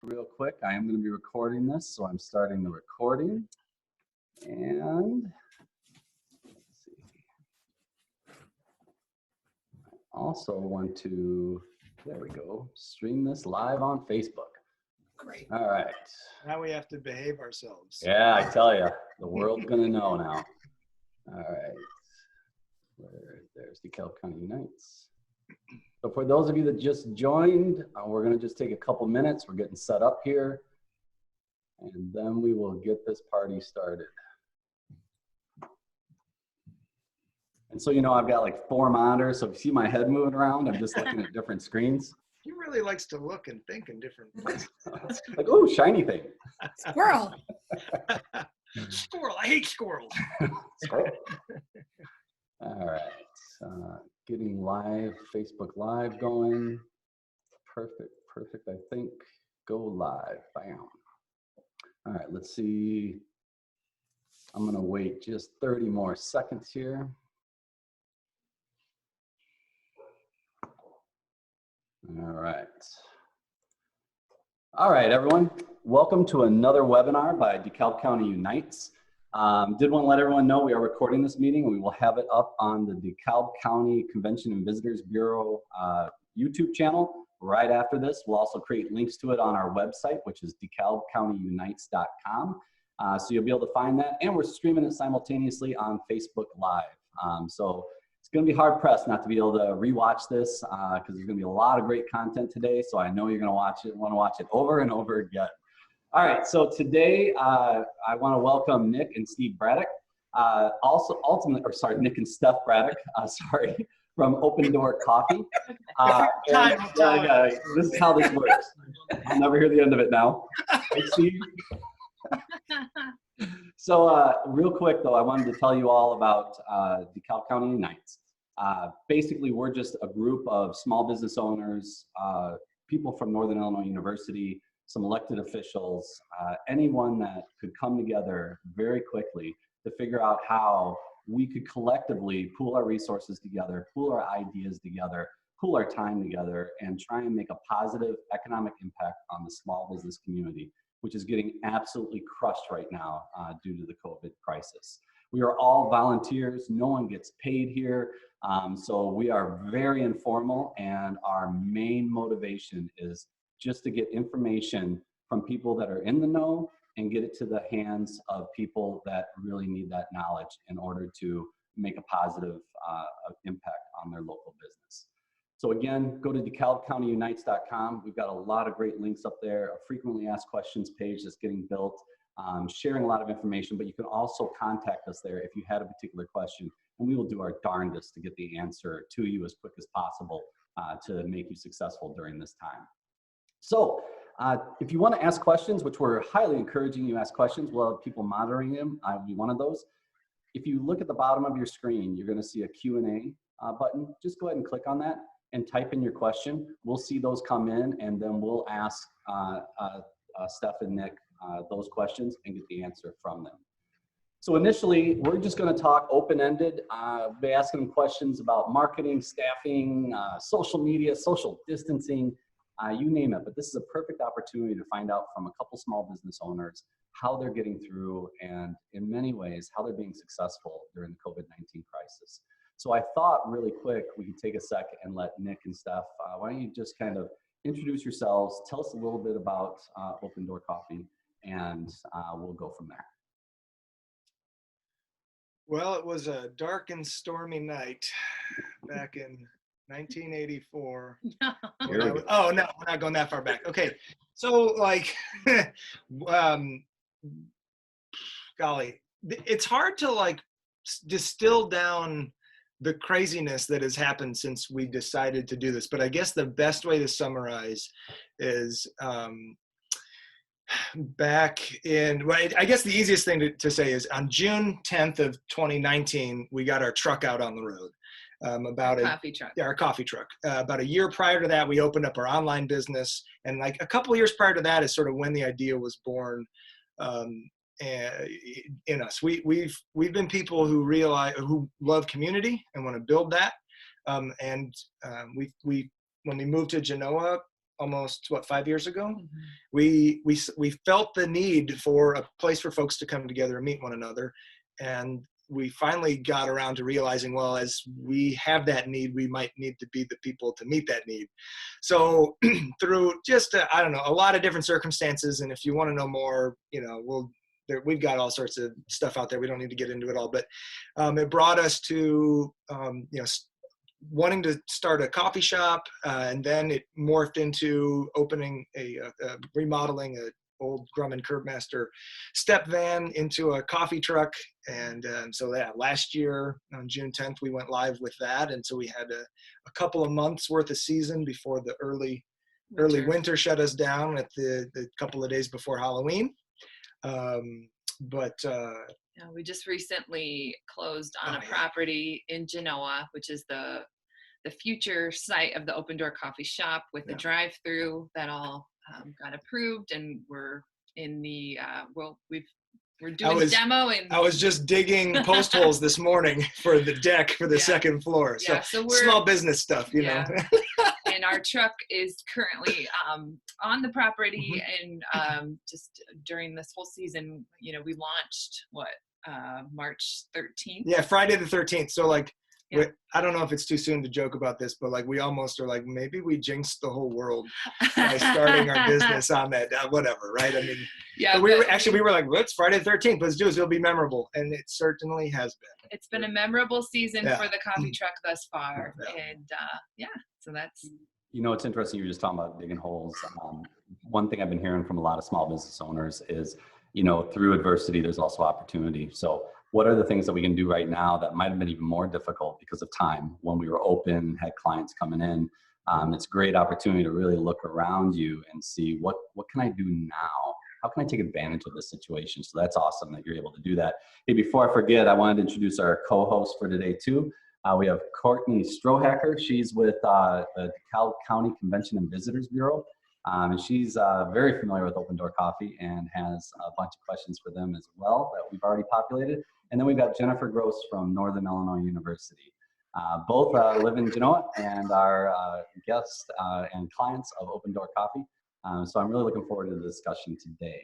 real quick. I am going to be recording this, so I'm starting the recording. And let's see. I also want to, there we go, stream this live on Facebook. Great. All right. Now we have to behave ourselves. Yeah, I tell you, the world's going to know now. All right. There's DeKalb County Unites. So for those of you that just joined, we're going to just take a couple minutes. We're getting set up here, and then we will get this party started. And so, you know, I've got like 4 monitors, so if you see my head moving around, I'm just looking at different screens. He really likes to look and think in different places. Like, oh, shiny thing. Squirrel. Squirrel. I hate squirrels. Squirrel. All right. Getting live, Facebook Live going. Perfect. I think go live. Bam. All right, let's see. I'm going to wait just 30 more seconds here. All right, everyone. Welcome to another webinar by DeKalb County Unites. Did want to let everyone know we are recording this meeting, and we will have it up on the DeKalb County Convention and Visitors Bureau YouTube channel right after this. We'll also create links to it on our website, which is DeKalbCountyUnites.com. So you'll be able to find that, and we're streaming it simultaneously on Facebook Live. So it's going to be hard pressed not to be able to rewatch this because there's going to be a lot of great content today. So I know you're going to want to watch it over and over again. All right, so today I want to welcome Nick and Steve Bradac, Nick and Steph Bradac, from Open Door Coffee. This is how this works. I'll never hear the end of it now. Hey, Steve. So real quick though, I wanted to tell you all about DeKalb County Unites. Basically, we're just a group of small business owners, people from Northern Illinois University, some elected officials, anyone that could come together very quickly to figure out how we could collectively pool our resources together, pool our ideas together, pool our time together, and try and make a positive economic impact on the small business community, which is getting absolutely crushed right now due to the COVID crisis. We are all volunteers. No one gets paid here. So we are very informal, and our main motivation is just to get information from people that are in the know and get it to the hands of people that really need that knowledge in order to make a positive impact on their local business. So again, go to DeKalbCountyUnites.com. We've got a lot of great links up there, a frequently asked questions page that's getting built, sharing a lot of information, but you can also contact us there if you had a particular question, and we will do our darndest to get the answer to you as quick as possible to make you successful during this time. So if you want to ask questions, which we're highly encouraging you ask questions, we'll have people monitoring them. I'll be one of those. If you look at the bottom of your screen, you're going to see a Q&A button. Just go ahead and click on that and type in your question. We'll see those come in, and then we'll ask Steph and Nick those questions and get the answer from them. So initially, we're just going to talk open-ended, be asking them questions about marketing, staffing, social media, social distancing, you name it. But this is a perfect opportunity to find out from a couple small business owners how they're getting through, and in many ways, how they're being successful during the COVID-19 crisis. So I thought really quick, we could take a sec and let Nick and Steph, why don't you just kind of introduce yourselves, tell us a little bit about Open Door Coffee, and we'll go from there. Well, it was a dark and stormy night back in 1984. No. Oh, no, we're not going that far back. Okay, so like, golly, it's hard to like distill down the craziness that has happened since we decided to do this. But I guess the best way to summarize is back in, well, I guess the easiest thing to say is on June 10th of 2019, we got our truck out on the road. Coffee truck. Yeah, our coffee truck. About a year prior to that, we opened up our online business. And like a couple of years prior to that is sort of when the idea was born in us. We've been people who love community and want to build that. When we moved to Genoa almost 5 years ago. Mhm. We felt the need for a place for folks to come together and meet one another, and we finally got around to realizing, well, as we have that need, we might need to be the people to meet that need. So through just I don't know, a lot of different circumstances, and if you want to know more, we've got all sorts of stuff out there. We don't need to get into it all, but it brought us to wanting to start a coffee shop, and then it morphed into opening remodeling a old Grumman Curbmaster step van into a coffee truck. And so that last year on June 10th, we went live with that. And so we had a couple of months worth of season before the early winter shut us down at the couple of days before Halloween. We just recently closed on a property in Genoa, which is the future site of the Open Door Coffee Shop with the drive-through that all got approved, and we're in the we're doing demo. And I was just digging post holes this morning for the deck for the second floor. So we're small business stuff, you know. And our truck is currently on the property, and just during this whole season, we launched March 13th. Yeah, Friday the 13th. So I don't know if it's too soon to joke about this, but we almost are maybe we jinxed the whole world by starting our business on that, whatever, right? I mean, we were like, well, it's Friday the 13th, let's do this, it'll be memorable. And it certainly has been. It's been a memorable season for the coffee truck thus far. And so that's. It's interesting. You're just talking about digging holes. One thing I've been hearing from a lot of small business owners is, through adversity, there's also opportunity. So what are the things that we can do right now that might have been even more difficult because of time when we were open, had clients coming in? It's a great opportunity to really look around you and see what can I do now? How can I take advantage of this situation? So that's awesome that you're able to do that. Hey, before I forget, I wanted to introduce our co-host for today too. We have Courtney Strohacker. She's with the DeKalb County Convention and Visitors Bureau. And she's very familiar with Open Door Coffee and has a bunch of questions for them as well that we've already populated. And then we've got Jennifer Gross from Northern Illinois University. Both live in Genoa and are guests and clients of Open Door Coffee. So I'm really looking forward to the discussion today.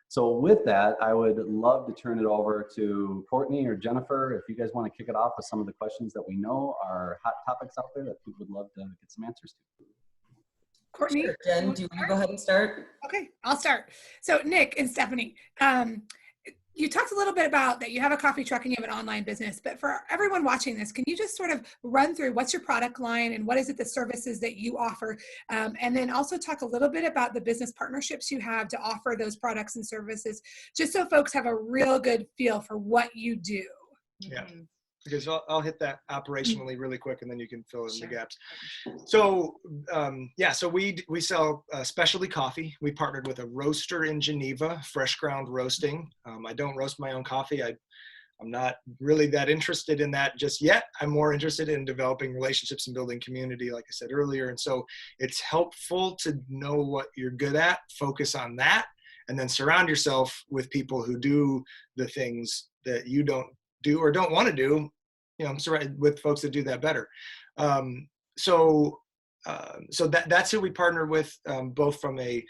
So with that, I would love to turn it over to Courtney or Jennifer if you guys want to kick it off with some of the questions that we know are hot topics out there that people would love to get some answers to. Courtney? Sure. Jen, do you want to go ahead and start? Okay, I'll start. So Nick and Stephanie, you talked a little bit about that you have a coffee truck and you have an online business, but for everyone watching this, can you just sort of run through what's your product line and what is it the services that you offer? And then also talk a little bit about the business partnerships you have to offer those products and services, just so folks have a real good feel for what you do. Yeah. Because I'll hit that operationally really quick, and then you can fill in the gaps. So, so we sell specialty coffee. We partnered with a roaster in Geneva, Fresh Ground Roasting. I don't roast my own coffee. I'm not really that interested in that just yet. I'm more interested in developing relationships and building community, like I said earlier. And so it's helpful to know what you're good at, focus on that, and then surround yourself with people who do the things that you don't do or don't want to do. I'm surrounded with folks that do that better. So that's who we partner with, both from a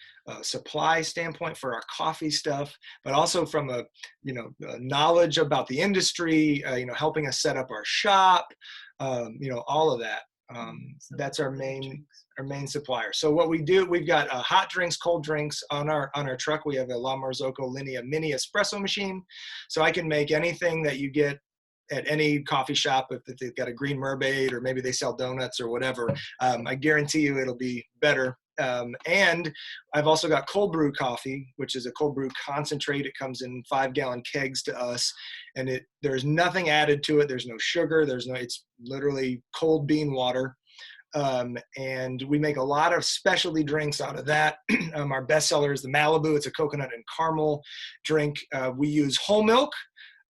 supply standpoint for our coffee stuff, but also from a knowledge about the industry, helping us set up our shop, all of that. That's our main supplier. So what we do, we've got hot drinks, cold drinks on our truck. We have a La Marzocco Linea mini espresso machine, so I can make anything that you get at any coffee shop. If they've got a green mermaid or maybe they sell donuts or whatever, I guarantee you it'll be better. And I've also got cold brew coffee, which is a cold brew concentrate. It comes in 5-gallon kegs to us, and there's nothing added to it. There's no sugar. It's literally cold bean water. And we make a lot of specialty drinks out of that. Our best seller is the Malibu. It's a coconut and caramel drink. We use whole milk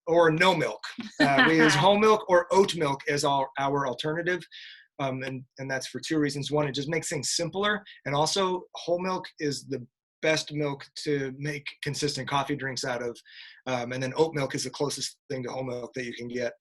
or no milk. We use whole milk or oat milk as our alternative. And that's for two reasons. One, it just makes things simpler. And also whole milk is the best milk to make consistent coffee drinks out of. And then oat milk is the closest thing to whole milk that you can get.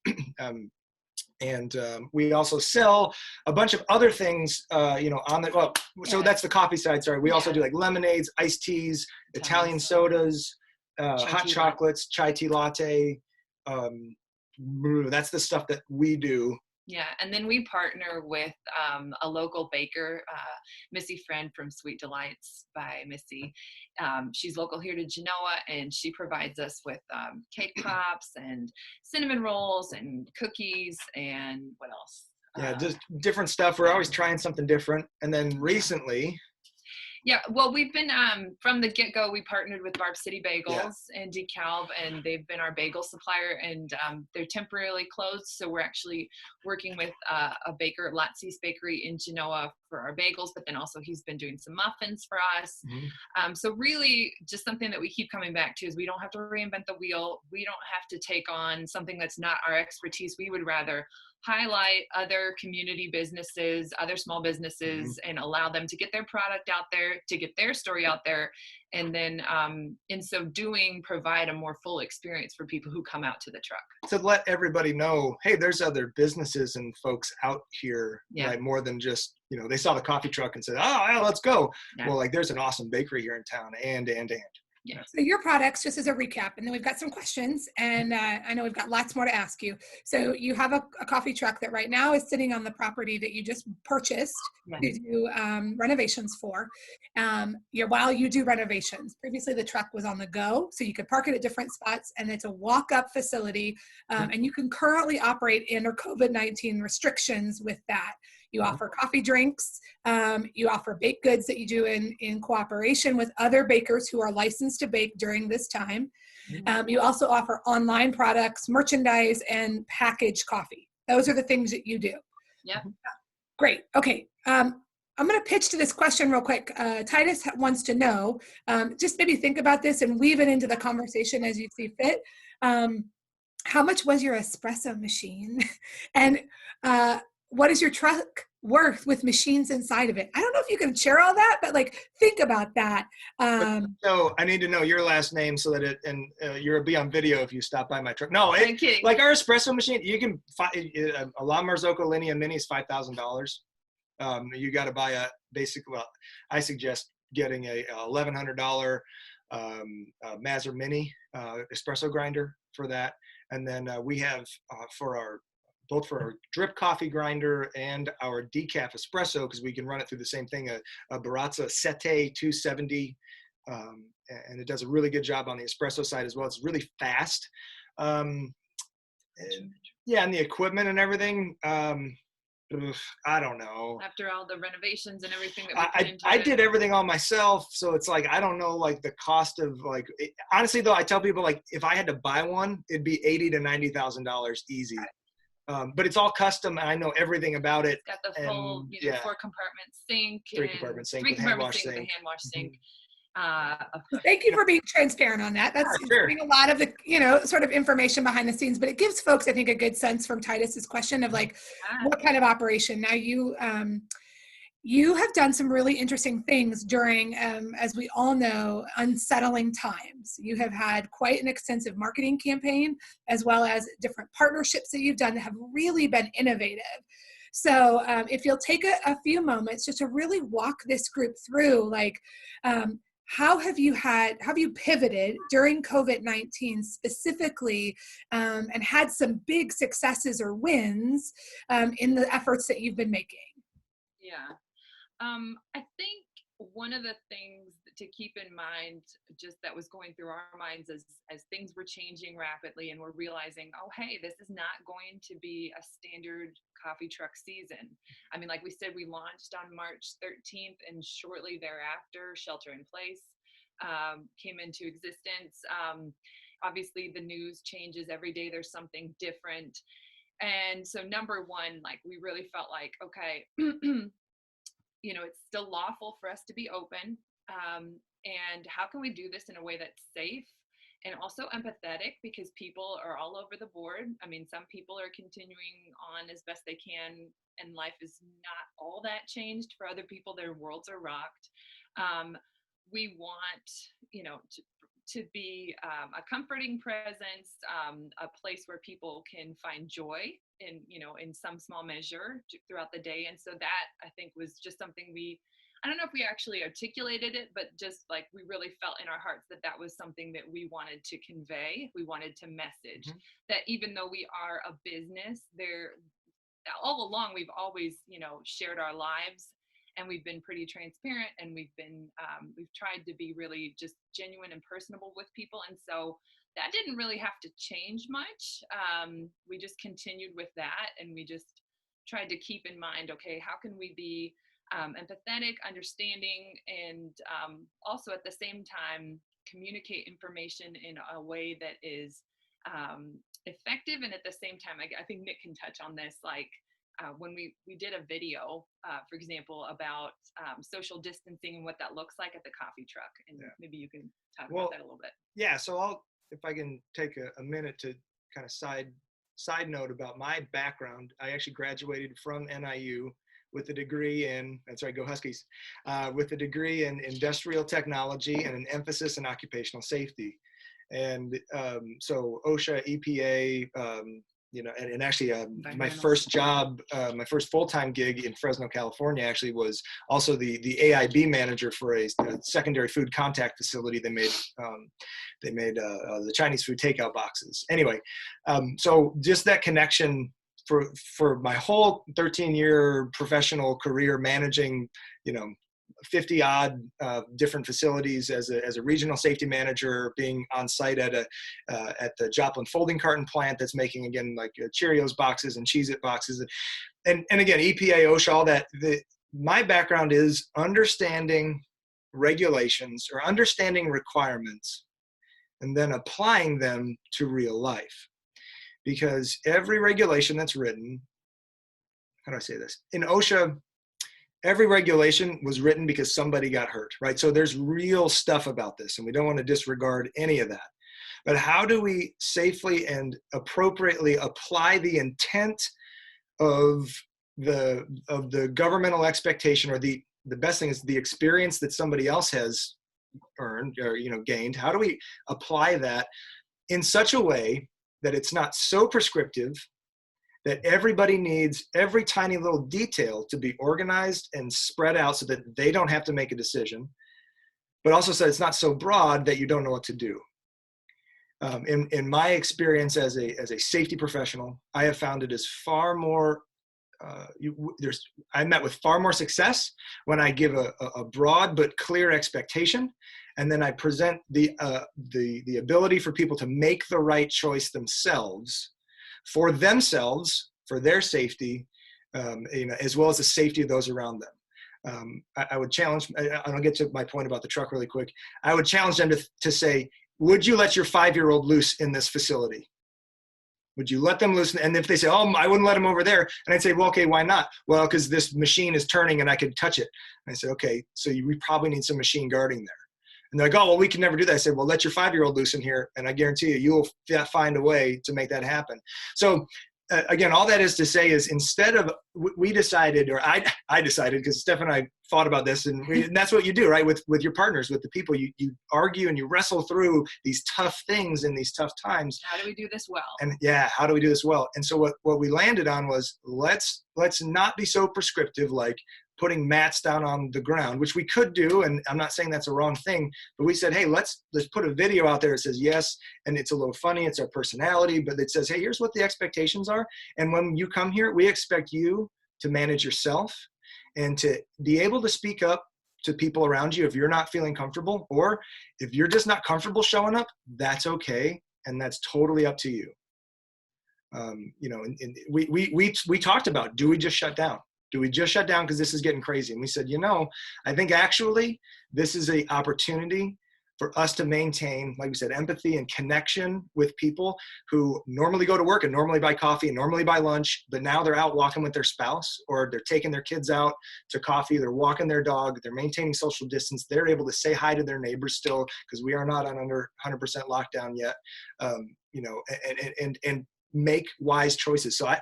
And we also sell a bunch of other things, on the, well, so that's the coffee side, sorry. We also do like lemonades, iced teas, Italian sodas, hot chocolates, chai tea latte. That's the stuff that we do. Yeah, and then we partner with a local baker, Missy Friend from Sweet Delights by Missy. She's local here to Genoa, and she provides us with cake pops and cinnamon rolls and cookies and what else? Yeah, just different stuff. We're always trying something different. And then recently, yeah, well, we've been, from the get-go, we partnered with Barb City Bagels and DeKalb, and they've been our bagel supplier, and they're temporarily closed, so we're actually working with a baker, Latzi's Bakery in Genoa for our bagels, but then also he's been doing some muffins for us. So really just something that we keep coming back to is we don't have to reinvent the wheel. We don't have to take on something that's not our expertise. We would rather highlight other community businesses, other small businesses, and allow them to get their product out there, to get their story out there, and then in so doing, provide a more full experience for people who come out to the truck. To let everybody know, hey, there's other businesses and folks out here, right? More than just, they saw the coffee truck and said, oh, yeah, let's go. Yeah. Well, like there's an awesome bakery here in town, and. Yeah. So your products, just as a recap, and then we've got some questions, and I know we've got lots more to ask you. So you have a coffee truck that right now is sitting on the property that you just purchased to do renovations for. While you do renovations, previously the truck was on the go, so you could park it at different spots, and it's a walk-up facility, and you can currently operate under COVID-19 restrictions with that. You offer coffee drinks, you offer baked goods that you do in cooperation with other bakers who are licensed to bake during this time. You also offer online products, merchandise, and packaged coffee. Those are the things that you do. Yeah. Great. Okay. I'm going to pitch to this question real quick. Titus wants to know, just maybe think about this and weave it into the conversation as you see fit. How much was your espresso machine? And what is your truck worth with machines inside of it? I don't know if you can share all that, but think about that. So I need to know your last name so that you'll be on video if you stop by my truck. No, our espresso machine, you can find a La Marzocco Linea Mini is $5,000. You got to buy I suggest getting a $1,100 Mazzer Mini espresso grinder for that. And then we have both for our drip coffee grinder and our decaf espresso, because we can run it through the same thing, a Barazza Sette 270, and it does a really good job on the espresso side as well. It's really fast. And the equipment and everything, I don't know. After all the renovations and everything that we put into I did everything all myself, so it's I don't know the cost of honestly though, I tell people if I had to buy one, it'd be $80,000 to $90,000 easy. But it's all custom, and I know everything about it. It's got the full, 4-compartment sink. 3-compartment sink with a hand wash sink. Sink. Thank you for being transparent on that. That's giving a lot of the, sort of information behind the scenes, but it gives folks, I think, a good sense from Titus's question of what kind of operation. Now you have done some really interesting things during, as we all know, unsettling times. You have had quite an extensive marketing campaign, as well as different partnerships that you've done that have really been innovative. So if you'll take a few moments just to really walk this group through, how have you pivoted during COVID-19 specifically, and had some big successes or wins in the efforts that you've been making? Yeah. I think one of the things to keep in mind, just that was going through our minds as things were changing rapidly, and we're realizing, oh, hey, this is not going to be a standard coffee truck season. I mean, like we said, we launched on March 13th, and shortly thereafter, shelter in place came into existence. Obviously, the news changes every day. There's something different. And so number one, we really felt okay, it's still lawful for us to be open. And how can we do this in a way that's safe and also empathetic, because people are all over the board. I mean, some people are continuing on as best they can, and life is not all that changed. For other people, their worlds are rocked. We want, to be a comforting presence, a place where people can find joy in, in some small measure throughout the day. And so that, I think, was just something I don't know if we actually articulated it, but just like we really felt in our hearts that that was something that we wanted to convey. We wanted to message that even though we are a business, all along, we've always, shared our lives, and we've been pretty transparent, and we've tried to be really just genuine and personable with people. And so that didn't really have to change much. We just continued with that, and we just tried to keep in mind, okay, how can we be empathetic, understanding, and also at the same time communicate information in a way that is effective. And at the same time, I think Nick can touch on this, like when we did a video, for example, about social distancing and what that looks like at the coffee truck. And maybe you can talk about that a little bit. Yeah, so if I can take a minute to kind of side note about my background. I actually graduated from NIU with a degree in, that's right, go Huskies, with a degree in industrial technology and an emphasis in occupational safety. And so OSHA, EPA, and actually my first job, my first full-time gig in Fresno, California, actually was also the AIB manager for a secondary food contact facility. They made the Chinese food takeout boxes. Anyway, so just that connection for my whole 13-year professional career, managing 50 odd different facilities as a regional safety manager, being on site at the Joplin folding carton plant that's making, again, like Cheerios boxes and Cheez-It boxes, and again, EPA, OSHA, all that. My background is understanding regulations or understanding requirements and then applying them to real life. Because every regulation that's written, how do I say this? In OSHA, every regulation was written because somebody got hurt, right? So there's real stuff about this, and we don't want to disregard any of that. But how do we safely and appropriately apply the intent of the governmental expectation, or the best thing is the experience that somebody else has earned or gained? How do we apply that in such a way that it's not so prescriptive that everybody needs every tiny little detail to be organized and spread out so that they don't have to make a decision, but also so it's not so broad that you don't know what to do? In my experience as a safety professional, I have found it is far more, I met with far more success when I give a broad but clear expectation, and then I present the ability for people to make the right choice themselves, for their safety, as well as the safety of those around them. I would challenge, I'll get to my point about the truck really quick. I would challenge them to say, would you let your 5-year-old loose in this facility? Would you let them loose? And if they say, oh, I wouldn't let them over there. And I'd say, well, okay, why not? Well, because this machine is turning and I could touch it. And I said, okay, so we probably need some machine guarding there. And they're like, oh, well, we can never do that. I said, well, let your 5-year-old loose in here, and I guarantee you will find a way to make that happen. So again, all that is to say is, instead of, we decided, or I decided, because Steph and I thought about this, and that's what you do, right? With your partners, with the people, you argue and you wrestle through these tough things in these tough times. How do we do this well? And how do we do this well? And so what we landed on was, let's not be so prescriptive, like putting mats down on the ground, which we could do, and I'm not saying that's a wrong thing, but we said, hey, let's put a video out there that says yes, and it's a little funny, it's our personality, but it says, hey, here's what the expectations are, and when you come here, we expect you to manage yourself and to be able to speak up to people around you if you're not feeling comfortable, or if you're just not comfortable showing up, that's okay, and that's totally up to you. And we talked about, do we just shut down? Do we just shut down because this is getting crazy? And we said, I think actually this is an opportunity for us to maintain, like we said, empathy and connection with people who normally go to work and normally buy coffee and normally buy lunch, but now they're out walking with their spouse, or they're taking their kids out to coffee, they're walking their dog, they're maintaining social distance, they're able to say hi to their neighbors still, because we are not on under 100% lockdown yet, and make wise choices. So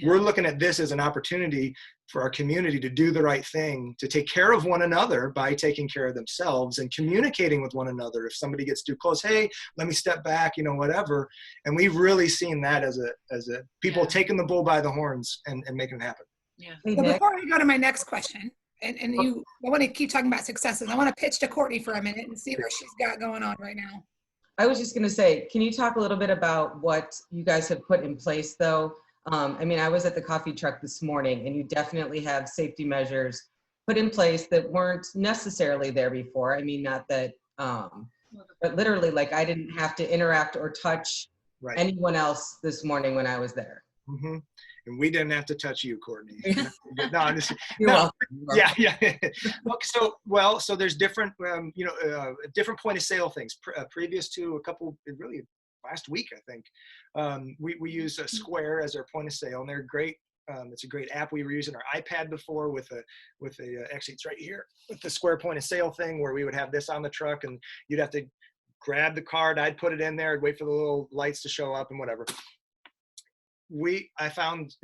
we're looking at this as an opportunity for our community to do the right thing, to take care of one another by taking care of themselves and communicating with one another. If somebody gets too close, hey, let me step back, whatever. And we've really seen that as a people taking the bull by the horns and making it happen. Yeah. So before we go to my next question, I want to keep talking about successes. I want to pitch to Courtney for a minute and see what she's got going on right now. I was just going to say, can you talk a little bit about what you guys have put in place, though? I was at the coffee truck this morning, and you definitely have safety measures put in place that weren't necessarily there before. Not that, but literally, like, I didn't have to interact or touch anyone else this morning when I was there. Mm-hmm. And we didn't have to touch you, Courtney. No, I'm just, You're welcome. Yeah. Okay, so there's different, different point of sale things. Previous to really last week, I think, we use a Square as our point of sale, and they're great. It's a great app. We were using our iPad before with actually it's right here with the Square point of sale thing, where we would have this on the truck, and you'd have to grab the card. I'd put it in there, I'd wait for the little lights to show up and whatever. I found,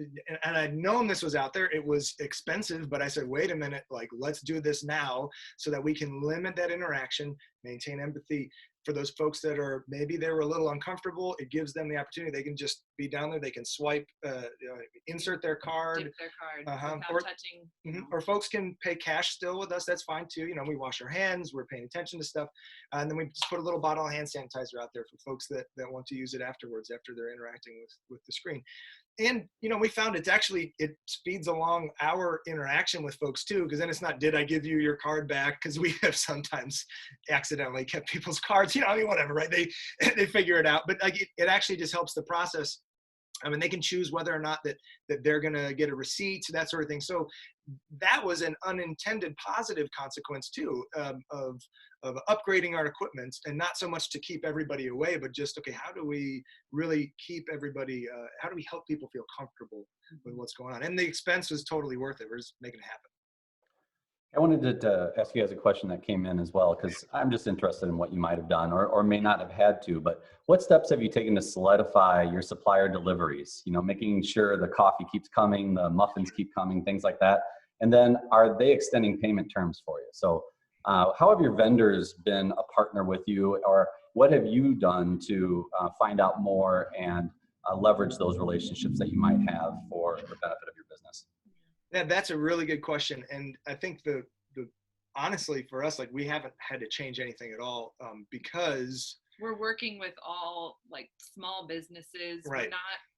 and I'd known this was out there, it was expensive, but I said, wait a minute, like, let's do this now so that we can limit that interaction, maintain empathy for those folks that are, maybe they were a little uncomfortable. It gives them the opportunity. They can just be down there. They can swipe, insert their card. Dip their card without touching. Mm-hmm. Or folks can pay cash still with us. That's fine too. We wash our hands. We're paying attention to stuff. And then we just put a little bottle of hand sanitizer out there for folks that want to use it afterwards, after they're interacting with the screen. And, we found it speeds along our interaction with folks too, because then it's not, did I give you your card back? Because we have sometimes accidentally kept people's cards, whatever, right? They figure it out. But it actually just helps the process. They can choose whether or not that they're going to get a receipt, that sort of thing. So that was an unintended positive consequence too, of upgrading our equipment, and not so much to keep everybody away, but just, okay, how do we really keep everybody, how do we help people feel comfortable with what's going on? And the expense was totally worth it. We're just making it happen. I wanted to ask you guys a question that came in as well, because I'm just interested in what you might have done or may not have had to, but what steps have you taken to solidify your supplier deliveries? Making sure the coffee keeps coming, the muffins keep coming, things like that. And then are they extending payment terms for you? So how have your vendors been a partner with you, or what have you done to find out more and leverage those relationships that you might have for the benefit of your business? Yeah, that's a really good question. And I think the honestly, for us, like, we haven't had to change anything at all, because we're working with all, like, small businesses. Right.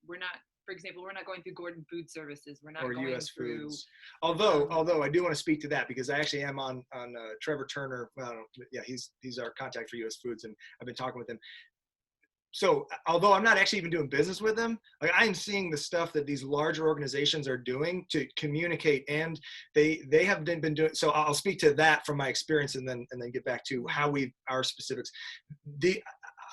We're not, for example, we're not going through Gordon Food Services. We're not or going US through Foods. Although I do want to speak to that, because I actually am on Trevor Turner. He's our contact for US Foods, and I've been talking with him. So although I'm not actually even doing business with them, like, I'm seeing the stuff that these larger organizations are doing to communicate, and they have been doing. So I'll speak to that from my experience, and then get back to how our specifics.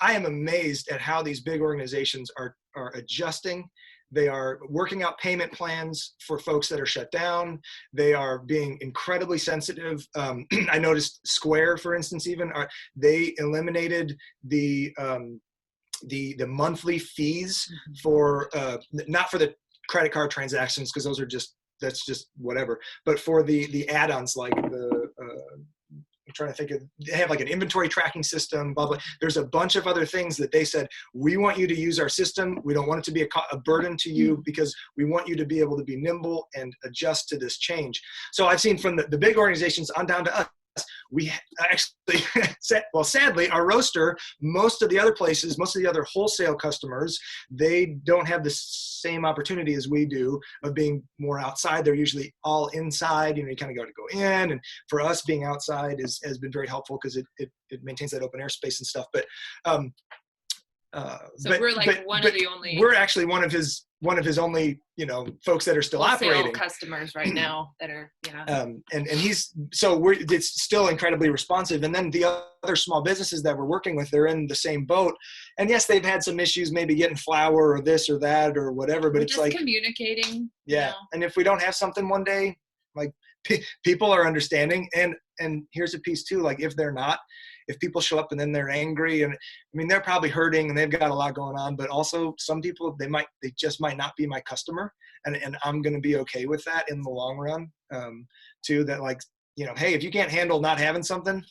I am amazed at how these big organizations are adjusting. They are working out payment plans for folks that are shut down. They are being incredibly sensitive. I noticed Square, for instance, they eliminated the monthly fees for not for the credit card transactions, because those are that's just whatever, but for the add-ons, like I'm trying to think of, they have like an inventory tracking system, blah, blah. There's a bunch of other things that they said, we want you to use our system. We don't want it to be a burden to you, because we want you to be able to be nimble and adjust to this change. So I've seen from the big organizations on down to us, we actually, sadly, our roaster, most of the other wholesale customers, they don't have the same opportunity as we do of being more outside. They're usually all inside. You kind of go in, and for us, being outside has been very helpful, because it maintains that open air space and stuff. But we're like one of the only. We're actually one of his only, folks that are still operating customers right now that are, and it's still incredibly responsive. And then the other small businesses that we're working with, they're in the same boat. And yes, they've had some issues, maybe getting flour or this or that or whatever, but it's just like communicating. Yeah. And if we don't have something one day, like, people are understanding. And here's a piece too, like, if they're not, if people show up and then they're angry, and I mean, they're probably hurting and they've got a lot going on, but also some people, they just might not be my customer, and I'm going to be okay with that in the long run, too, that like, you know, hey, if you can't handle not having something,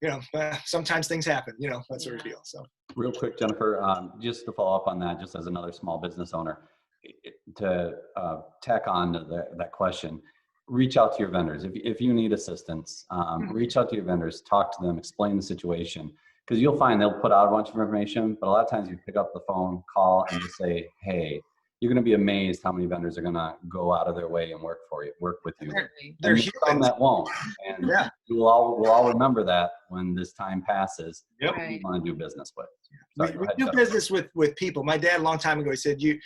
you know, sometimes things happen, you know, that sort of deal. So real quick, Jennifer, just to follow up on that, just as another small business owner, to tack on to that question, reach out to your vendors. If you need assistance, reach out to your vendors, talk to them, explain the situation, because you'll find they'll put out a bunch of information, but a lot of times you pick up the phone, call, and just say, hey, you're going to be amazed how many vendors are going to go out of their way and work with you. There's some that won't. And we'll all remember that when this time passes, who you want to do business with. Sorry, we do business with people. My dad, a long time ago, he said, you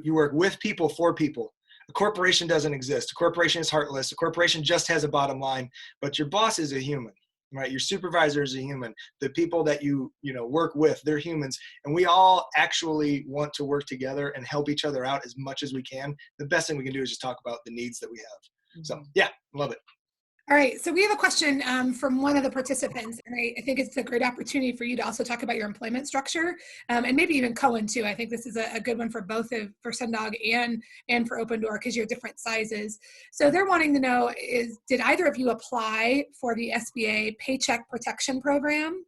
work with people for people. A corporation doesn't exist. A corporation is heartless. A corporation just has a bottom line, but your boss is a human. Right, your supervisor is a human. The people that you work with, they're humans, and we all actually want to work together and help each other out as much as we can. The best thing we can do is just talk about the needs that we have. So yeah, love it. All right, so we have a question from one of the participants, and I think it's a great opportunity for you to also talk about your employment structure, and maybe even Cohen too. I think this is a good one for both for Sundog and for Open Door, because you're different sizes. So they're wanting to know did either of you apply for the SBA Paycheck Protection Program?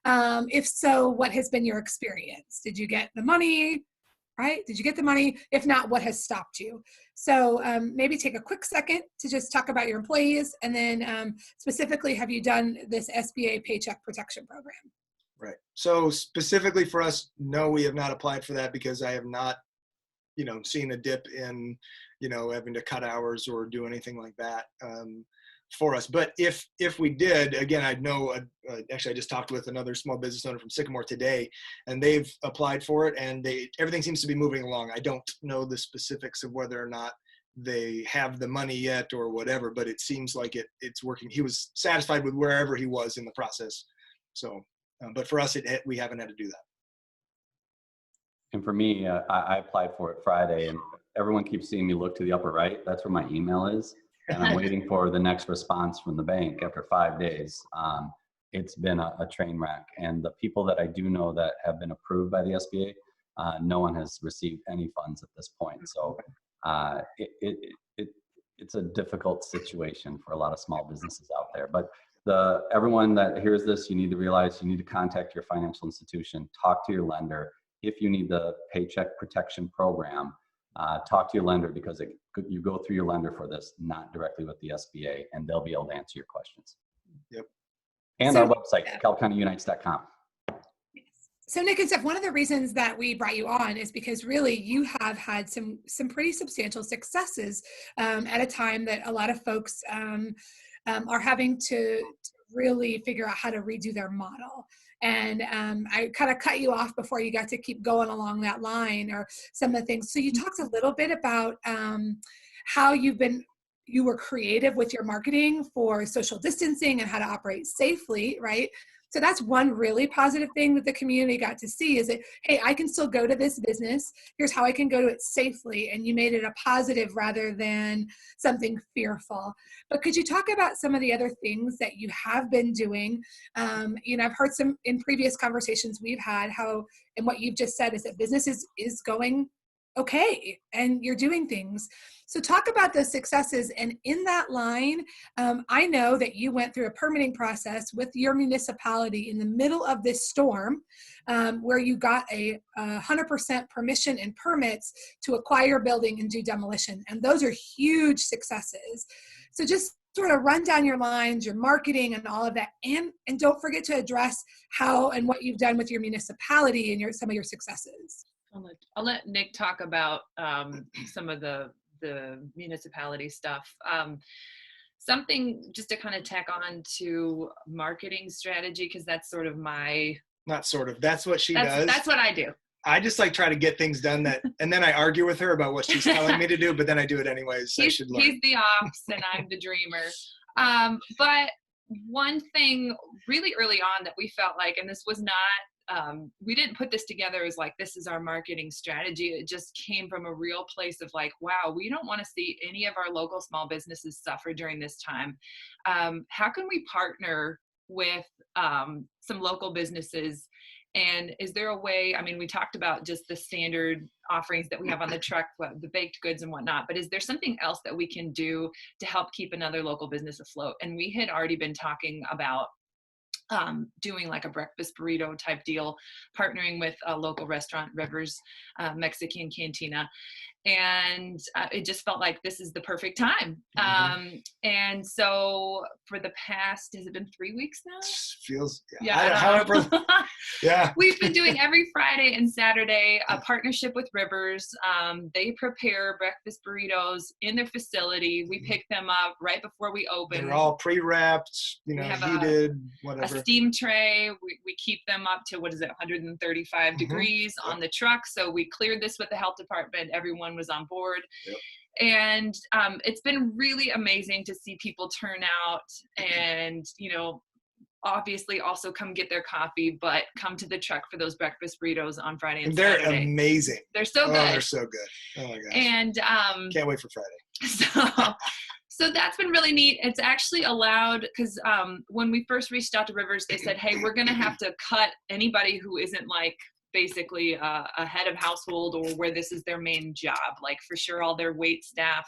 If so, what has been your experience? Did you get the money? Right? Did you get the money? If not, what has stopped you? So maybe take a quick second to just talk about your employees, and then specifically, have you done this SBA Paycheck Protection Program? Right. So specifically for us, no, we have not applied for that, because I have not, seen a dip in, having to cut hours or do anything like that for us. But if we did, again, I'd know, actually I just talked with another small business owner from Sycamore today, and they've applied for it, and everything seems to be moving along. I don't know the specifics of whether or not they have the money yet or whatever, but it seems like it's working. He was satisfied with wherever he was in the process. So, but for us, we haven't had to do that. And for me, I applied for it Friday, and everyone keeps seeing me look to the upper right. That's where my email is. And I'm waiting for the next response from the bank after 5 days. It's been a train wreck. And the people that I do know that have been approved by the SBA, no one has received any funds at this point. So it's a difficult situation for a lot of small businesses out there. But everyone that hears this, you need to realize you need to contact your financial institution, talk to your lender. If you need the Paycheck Protection Program, talk to your lender, because you go through your lender for this, not directly with the SBA, and they'll be able to answer your questions. Yep. And our website, calcountyunites.com. So Nick and Steph, one of the reasons that we brought you on is because really you have had some pretty substantial successes at a time that a lot of folks are having to really figure out how to redo their model. And I kind of cut you off before you got to keep going along that line, or some of the things. So you talked a little bit about how you were creative with your marketing for social distancing and how to operate safely, right? So that's one really positive thing that the community got to see, is that, hey, I can still go to this business. Here's how I can go to it safely. And you made it a positive rather than something fearful. But could you talk about some of the other things that you have been doing? I've heard some in previous conversations we've had and what you've just said is that business is going okay, and you're doing things. So talk about those successes. And in that line, I know that you went through a permitting process with your municipality in the middle of this storm, where you got a 100% permission and permits to acquire a building and do demolition. And those are huge successes. So just sort of run down your lines, your marketing and all of that. And don't forget to address how and what you've done with your municipality and some of your successes. I'll let Nick talk about some of the municipality stuff. Something just to kind of tack on to marketing strategy, because that's sort of that's what she does. That's what I do. I just try to get things done and then I argue with her about what she's telling me to do, but then I do it anyways. He's the ops and I'm the dreamer. But one thing really early on that we felt like, and this was not, we didn't put this together as like, this is our marketing strategy. It just came from a real place of like, wow, we don't want to see any of our local small businesses suffer during this time. How can we partner with some local businesses. And is there a way, I mean, we talked about just the standard offerings that we have on the truck, the baked goods and whatnot, but is there something else that we can do to help keep another local business afloat? And we had already been talking about doing like a breakfast burrito type deal, partnering with a local restaurant, Rivers Mexican Cantina. And it just felt like this is the perfect time. And so for the past, has it been 3 weeks now? Feels, yeah. Yeah. We've been doing every Friday and Saturday a partnership with Rivers. They prepare breakfast burritos in their facility. We pick them up right before we open. They're all pre-wrapped, you know, heated, whatever. A steam tray. We keep them up to, 135 degrees on the truck. So we cleared this with the health department. Everyone was on board. Yep. And it's been really amazing to see people turn out and, you know, obviously also come get their coffee, but come to the truck for those breakfast burritos on Friday and Saturday. They're amazing. They're so good. They're so good. Oh my gosh. And can't wait for Friday. So that's been really neat. It's actually allowed, because when we first reached out to Rivers, they said, hey, we're going to have to cut anybody who isn't like basically a head of household or where this is their main job. Like for sure, all their wait staff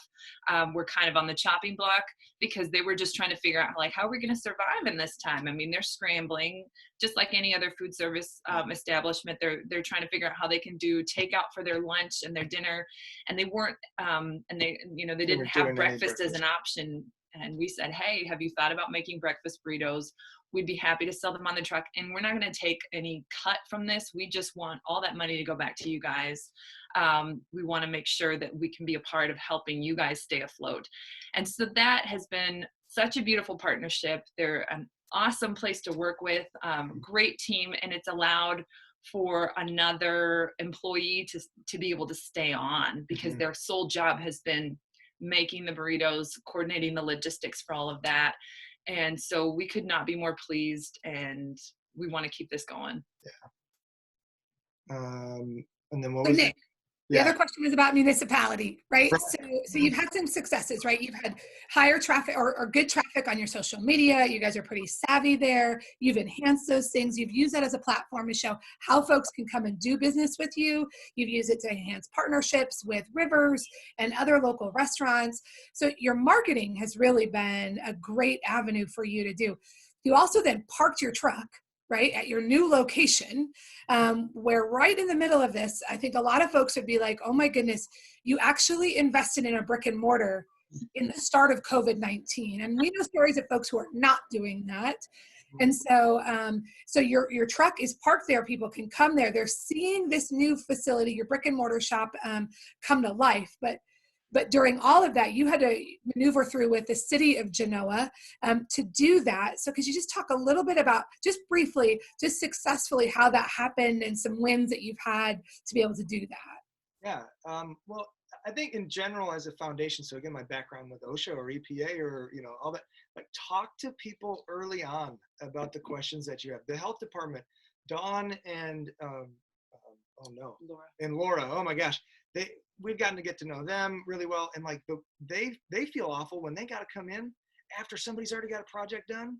were kind of on the chopping block because they were just trying to figure out like, how are we going to survive in this time? I mean, they're scrambling just like any other food service establishment. They're trying to figure out how they can do takeout for their lunch and their dinner. And they weren't, and they didn't have breakfast as an option. And we said, hey, have you thought about making breakfast burritos? We'd be happy to sell them on the truck. And we're not going to take any cut from this. We just want all that money to go back to you guys. We want to make sure that we can be a part of helping you guys stay afloat. And so that has been such a beautiful partnership. They're an awesome place to work with, great team. And it's allowed for another employee to be able to stay on because their sole job has been making the burritos, coordinating the logistics for all of that. And so we could not be more pleased, and we want to keep this going. Yeah. And then what was Nick, the other question was about municipality, right? So you've had some successes, right? You've had higher traffic or good traffic on your social media. You guys are pretty savvy there. You've enhanced those things. You've used that as a platform to show how folks can come and do business with you. You've used it to enhance partnerships with Rivers and other local restaurants. So your marketing has really been a great avenue for you to do. You also then parked your truck, right, at your new location, where right in the middle of this, I think a lot of folks would be like, oh my goodness, you actually invested in a brick and mortar in the start of COVID-19. And we know stories of folks who are not doing that. And so so your truck is parked there. People can come there. They're seeing this new facility, your brick and mortar shop, come to life. But during all of that, you had to maneuver through with the city of Genoa to do that. So could you just talk a little bit about, just briefly, just successfully how that happened and some wins that you've had to be able to do that? Yeah. Well, I think in general as a foundation, so again, my background with OSHA or EPA or, you know, all that, like talk to people early on about the questions that you have. The health department, Dawn and, Laura, oh my gosh, we've gotten to get to know them really well. And like they feel awful when they got to come in after somebody's already got a project done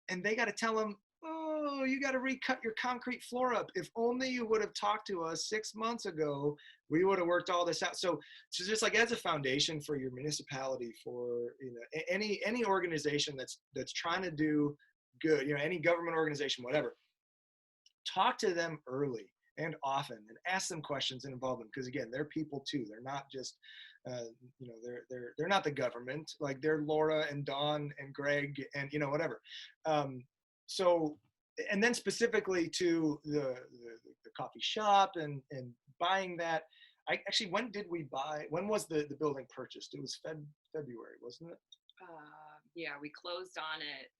and they got to tell them, oh, you got to recut your concrete floor up. If only you would have talked to us 6 months ago, we would have worked all this out. So just like as a foundation for your municipality, for, you know, any organization that's trying to do good, you know, any government organization, whatever, talk to them early and often and ask them questions and involve them. Because again, they're people too. They're not just, you know, they're not the government. Like they're Laura and Dawn and Greg and, you know, whatever. So, and then specifically to the coffee shop and buying that, when was the building purchased? It was February, wasn't it? Yeah, we closed on it.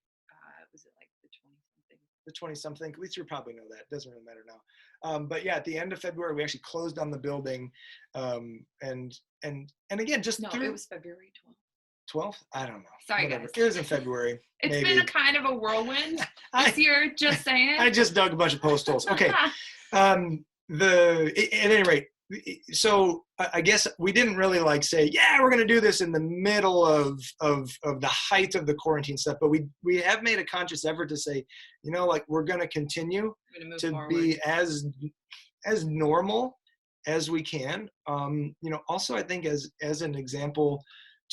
Was it like the 20-something? The 20-something, at least you probably know that. It doesn't really matter now. But yeah, at the end of February, we actually closed on the building. And again, just no, it was February 12th. 12th? I don't know. Sorry, whatever. guys. It was in February. It's maybe. been a kind of a whirlwind this year, just saying. I just dug a bunch of post holes. Okay. At any rate, so I guess we didn't really like say, yeah, we're going to do this in the middle of the height of the quarantine stuff, but we have made a conscious effort to say, you know, like we're going to continue to be as normal as we can. You know, also I think as an example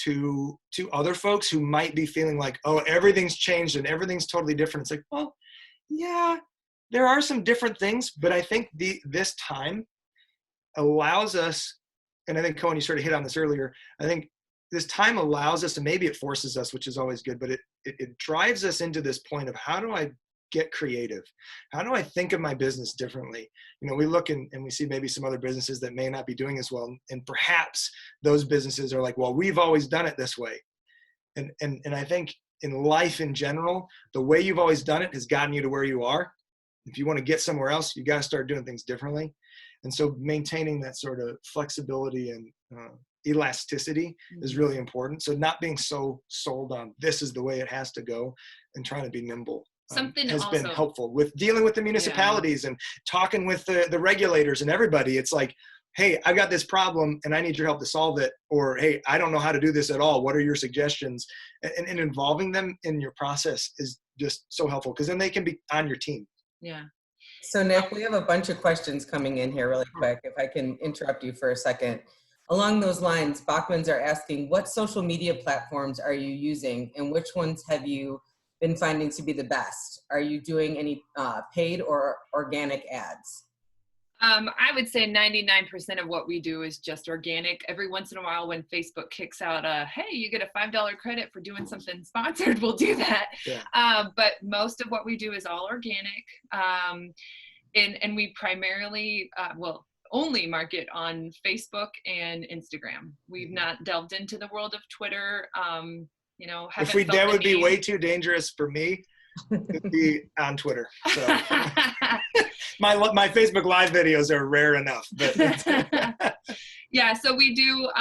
to other folks who might be feeling like, oh, everything's changed and everything's totally different. It's like, well, yeah, there are some different things, but I think this time allows us, and I think Cohen, you sort of hit on this earlier, I think this time allows us, and maybe it forces us, which is always good, but it drives us into this point of how do I get creative? How do I think of my business differently? You know, we look and we see maybe some other businesses that may not be doing as well. And perhaps those businesses are like, well, we've always done it this way. And I think in life in general, the way you've always done it has gotten you to where you are. If you want to get somewhere else, you got to start doing things differently. And so maintaining that sort of flexibility and elasticity is really important. So not being so sold on this is the way it has to go and trying to be nimble has been helpful with dealing with the municipalities and talking with the regulators and everybody. It's like, hey, I've got this problem and I need your help to solve it. Or, hey, I don't know how to do this at all. What are your suggestions? And involving them in your process is just so helpful because then they can be on your team. Yeah. So Nick, we have a bunch of questions coming in here really quick. If I can interrupt you for a second. Along those lines, Bachmans are asking, what social media platforms are you using and which ones have you been finding to be the best? Are you doing any paid or organic ads? I would say 99% of what we do is just organic. Every once in a while when Facebook kicks out hey, you get a $5 credit for doing something sponsored, we'll do that. Yeah. But most of what we do is all organic. And we primarily, only market on Facebook and Instagram. We've not delved into the world of Twitter. You know, that would be way too dangerous for me to be on Twitter. So. My Facebook Live videos are rare enough, but yeah. So we do a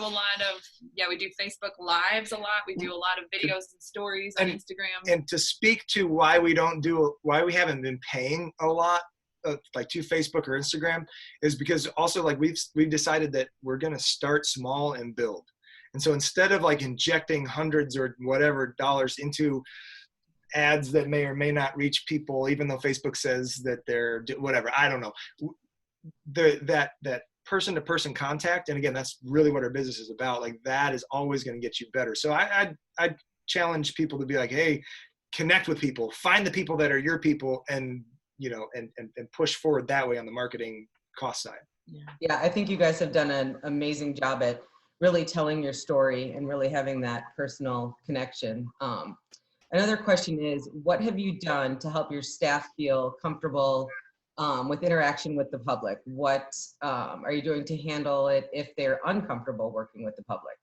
lot of we do Facebook Lives a lot. We do a lot of videos and stories on Instagram. And to speak to why we haven't been paying a lot like to Facebook or Instagram is because also like we've decided that we're going to start small and build. And so instead of like injecting hundreds or whatever dollars into ads that may or may not reach people, even though Facebook says that they're whatever, I don't know, that person-to-person contact. And again, that's really what our business is about. Like that is always going to get you better. So I challenge people to be like, hey, connect with people, find the people that are your people and, you know, and push forward that way on the marketing cost side. Yeah. I think you guys have done an amazing job at really telling your story and really having that personal connection. Another question is, what have you done to help your staff feel comfortable with interaction with the public? What are you doing to handle it if they're uncomfortable working with the public?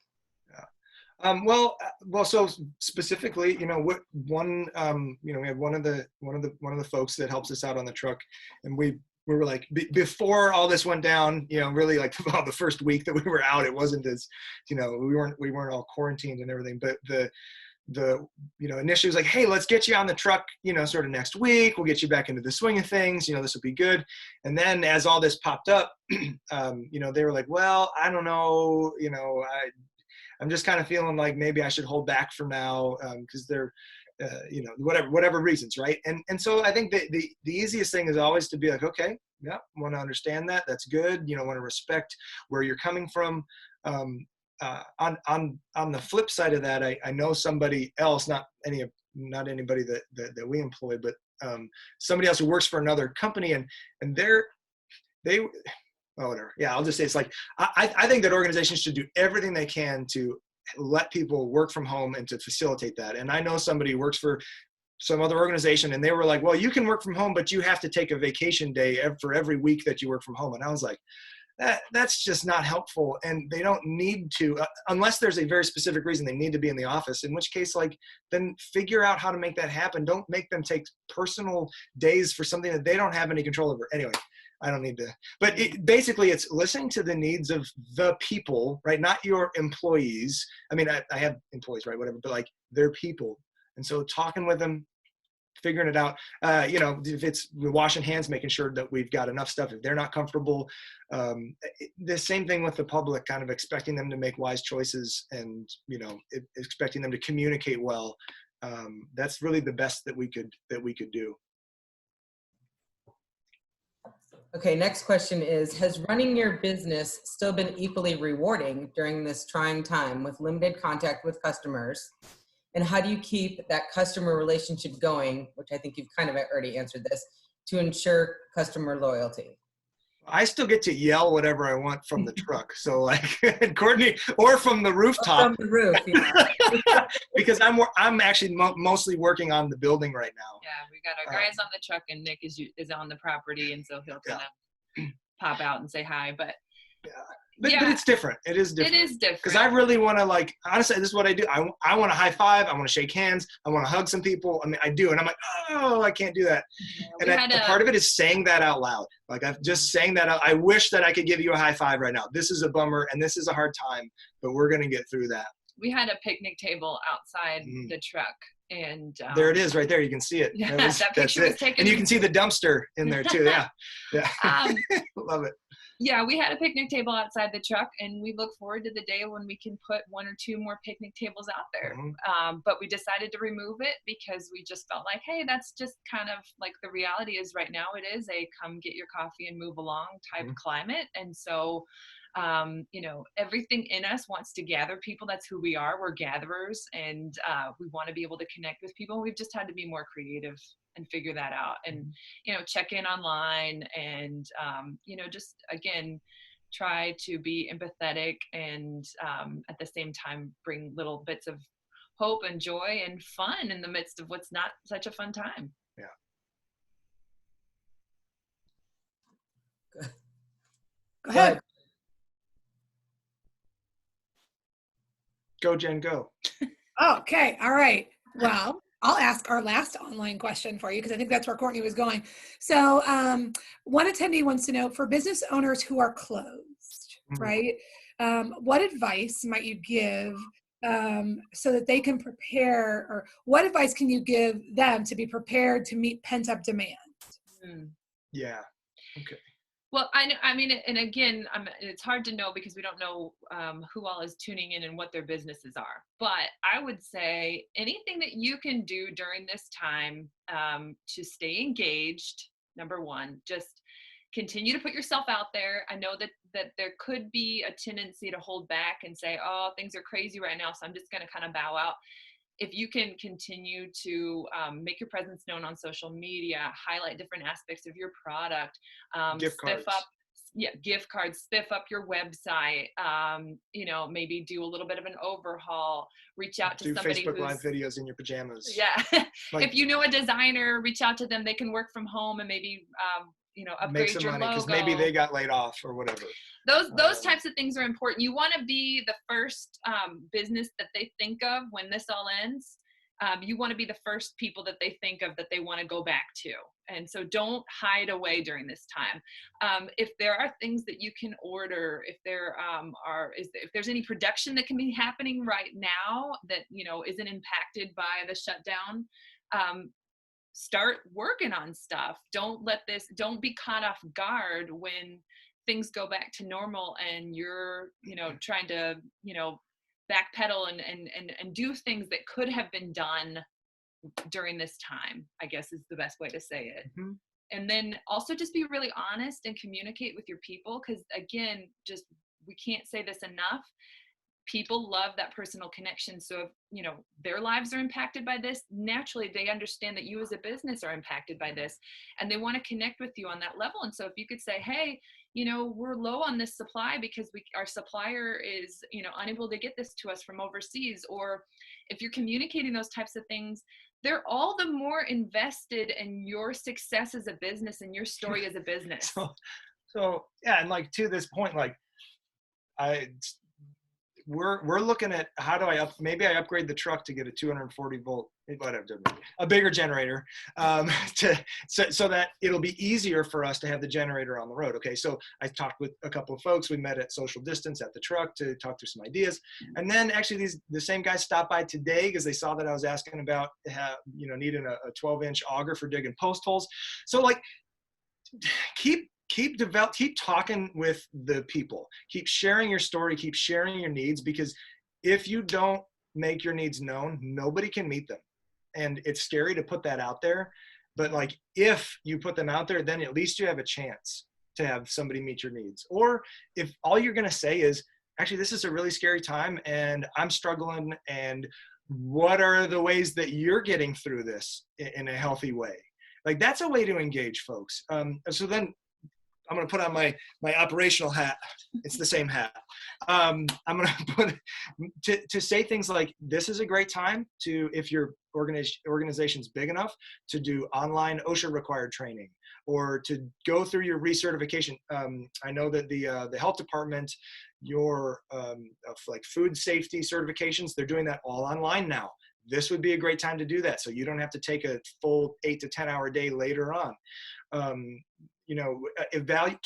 Well, so specifically, you know, we have one of the folks that helps us out on the truck, and we were like, before all this went down, you know, really like about the first week that we were out, it wasn't as, you know, we weren't all quarantined and everything, but you know, initially it was like, hey, let's get you on the truck, you know, sort of next week, we'll get you back into the swing of things, you know, this will be good. And then as all this popped up, you know, they were like, well, I don't know, you know, I'm just kind of feeling like maybe I should hold back for now because they're, you know, whatever reasons, right? And so I think the easiest thing is always to be like, okay, yeah, want to understand that. That's good. You know, want to respect where you're coming from. On the flip side of that, I know somebody else, not anybody that we employ, but somebody else who works for another company, and whatever. Yeah, I'll just say it's like I think that organizations should do everything they can to let people work from home and to facilitate that. And I know somebody who works for some other organization, and they were like, well, you can work from home, but you have to take a vacation day for every week that you work from home. And I was like, that's just not helpful. And they don't need to, unless there's a very specific reason they need to be in the office, in which case, like, then figure out how to make that happen. Don't make them take personal days for something that they don't have any control over. Anyway, I don't need to, but basically it's listening to the needs of the people, right? Not your employees. I mean, I have employees, right? Whatever, but like they're people. And so talking with them, figuring it out. You know, if it's washing hands, making sure that we've got enough stuff. If they're not comfortable, the same thing with the public, kind of expecting them to make wise choices and, you know, expecting them to communicate well. That's really the best that we could do. Okay, next question is, has running your business still been equally rewarding during this trying time with limited contact with customers? And how do you keep that customer relationship going, which I think you've kind of already answered this, to ensure customer loyalty? I still get to yell whatever I want from the truck. So like, and Courtney, or from the rooftop. From the roof, yeah. Because I'm actually mostly working on the building right now. Yeah, we got our guys on the truck, and Nick is on the property, and so he'll kind of pop out and say hi. But but it's different. It is different. It is different. Because I really want to, like, honestly, this is what I do. I want to high five. I want to shake hands. I want to hug some people. I mean, I do. And I'm like, oh, I can't do that. Yeah, and part of it is saying that out loud. Like, I'm just saying that out. I wish that I could give you a high five right now. This is a bummer, and this is a hard time, but we're going to get through that. We had a picnic table outside the truck. And there it is right there. You can see it. Yeah, that picture was taken. And you can see the dumpster in there too. Yeah. Love it. Yeah, we had a picnic table outside the truck, and we look forward to the day when we can put 1 or 2 more picnic tables out there. But we decided to remove it because we just felt like, hey, that's just kind of like the reality is right now. It is a come get your coffee and move along type climate. And so, you know, everything in us wants to gather people. That's who we are. We're gatherers, and we want to be able to connect with people. We've just had to be more creative and figure that out, and, you know, check in online, and, you know, just, again, try to be empathetic, and at the same time, bring little bits of hope and joy and fun in the midst of what's not such a fun time. Yeah. Go ahead. Go, Jen, go. Okay. All right. Well, I'll ask our last online question for you, because I think that's where Courtney was going. So one attendee wants to know, for business owners who are closed, right? What advice might you give so that they can prepare, or what advice can you give them to be prepared to meet pent-up demand? Yeah. Okay. Well, I mean, and again, it's hard to know because we don't know who all is tuning in and what their businesses are. But I would say anything that you can do during this time to stay engaged, number one, just continue to put yourself out there. I know that there could be a tendency to hold back and say, oh, things are crazy right now, so I'm just going to kind of bow out. If you can continue to make your presence known on social media, highlight different aspects of your product, gift cards. Gift cards, spiff up your website, you know, maybe do a little bit of an overhaul, reach out to somebody Facebook Live videos in your pajamas. Yeah. Like, if you know a designer, reach out to them. They can work from home and maybe, you know, upgrade make some your money, logo. because maybe they got laid off or whatever. Those types of things are important. You want to be the first business that they think of when this all ends. You want to be the first people that they think of that they want to go back to. And so don't hide away during this time. If there are things that you can order, if there if there's any production that can be happening right now that, you know, isn't impacted by the shutdown, start working on stuff. Don't be caught off guard when things go back to normal and you're, you know, trying to, you know, backpedal and do things that could have been done during this time, I guess is the best way to say it. And then also just be really honest and communicate with your people, because again, just, we can't say this enough. People love that personal connection. So if, you know, their lives are impacted by this, naturally they understand that you as a business are impacted by this, and they want to connect with you on that level. And so if you could say, hey, you know, we're low on this supply because our supplier is, you know, unable to get this to us from overseas, or if you're communicating those types of things, they're all the more invested in your success as a business and your story as a business. So yeah, and like to this point, like we're looking at how do maybe I upgrade the truck to get a 240 volt, whatever, a bigger generator, so that it'll be easier for us to have the generator on the road. Okay, so I talked with a couple of folks. We met at social distance at the truck to talk through some ideas, and then actually the same guys stopped by today because they saw that I was asking about needing a 12-inch auger for digging post holes. So like, keep talking with the people, keep sharing your story, keep sharing your needs, because if you don't make your needs known, nobody can meet them. And it's scary to put that out there, but like, if you put them out there, then at least you have a chance to have somebody meet your needs. Or if all you're going to say is, actually, this is a really scary time and I'm struggling, and what are the ways that you're getting through this in a healthy way? Like, that's a way to engage folks. So then I'm going to put on my operational hat. It's the same hat. I'm going to put to say things like, this is a great time to, if your organization's big enough, to do online OSHA required training, or to go through your recertification. I know that the health department, your like food safety certifications, they're doing that all online now. This would be a great time to do that, so you don't have to take a full 8 to 10 hour day later on.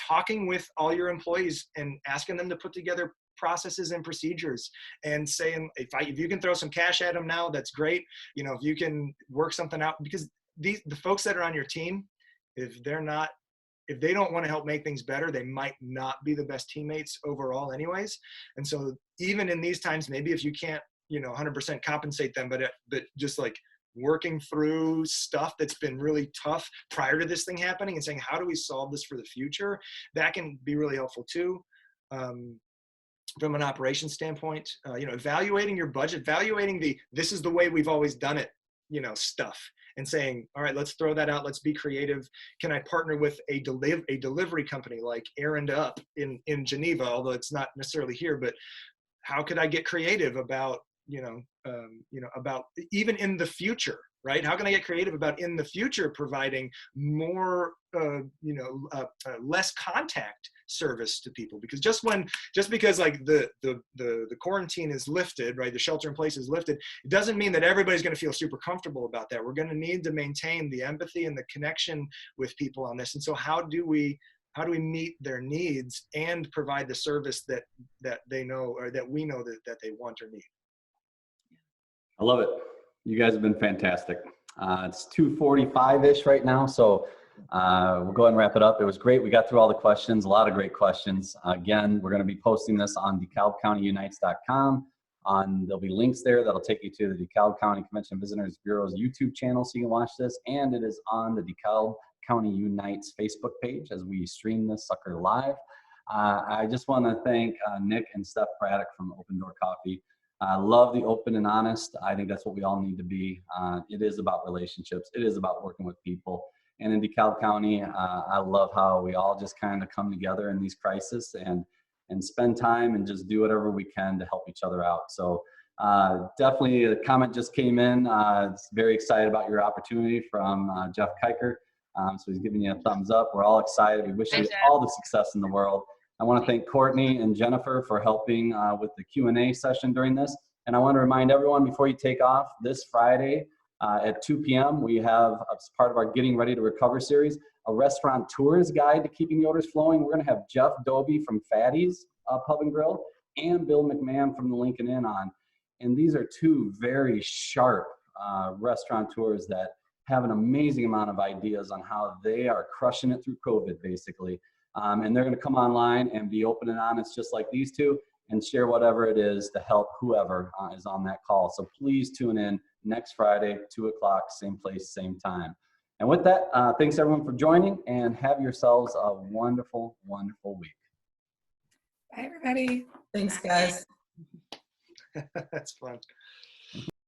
Talking with all your employees and asking them to put together processes and procedures, and saying, if you can throw some cash at them now, that's great. If you can work something out, because the folks that are on your team, if they don't want to help make things better, they might not be the best teammates overall anyways. And so even in these times, maybe if you can't 100% compensate them, but just like working through stuff that's been really tough prior to this thing happening and saying, how do we solve this for the future? That can be really helpful too. From an operations standpoint, evaluating your budget, evaluating this is the way we've always done it, stuff, and saying, all right, let's throw that out. Let's be creative. Can I partner with a delivery company like Errand Up in Geneva, although it's not necessarily here, but how could I get creative about, about even in the future, right? How can I get creative about in the future providing more, less contact service to people? Because just because like the quarantine is lifted, right? The shelter in place is lifted, it doesn't mean that everybody's going to feel super comfortable about that. We're going to need to maintain the empathy and the connection with people on this. And so how do we meet their needs and provide the service that they know, or that we know that they want or need? I love it. You guys have been fantastic. It's 2:45-ish right now, so we'll go ahead and wrap it up. It was great. We got through all the questions, a lot of great questions. Again, we're going to be posting this on DeKalbCountyUnites.com. There'll be links there that'll take you to the DeKalb County Convention Visitors Bureau's YouTube channel so you can watch this, and it is on the DeKalb County Unites Facebook page as we stream this sucker live. I just want to thank Nick and Steph Bradac from Open Door Coffee. I love the open and honest. I think that's what we all need to be. It is about relationships. It is about working with people. And in DeKalb County, I love how we all just kind of come together in these crises and spend time and just do whatever we can to help each other out. So definitely a comment just came in. It's very excited about your opportunity from Jeff Kiker. So he's giving you a thumbs up. We're all excited. We wish you all the success in the world. I want to thank Courtney and Jennifer for helping with the Q&A session during this. And I want to remind everyone before you take off, this Friday at 2 p.m., we have, as part of our Getting Ready to Recover series, a restaurant tours guide to keeping the orders flowing. We're going to have Jeff Dobie from Fatty's Pub and Grill and Bill McMahon from the Lincoln Inn on. And these are two very sharp restaurateurs that have an amazing amount of ideas on how they are crushing it through COVID, basically. And they're going to come online and be open and honest, just like these two, and share whatever it is to help whoever is on that call. So please tune in next Friday, 2 o'clock, same place, same time. And with that, thanks everyone for joining, and have yourselves a wonderful, wonderful week. Bye, everybody. Thanks, guys. That's fun.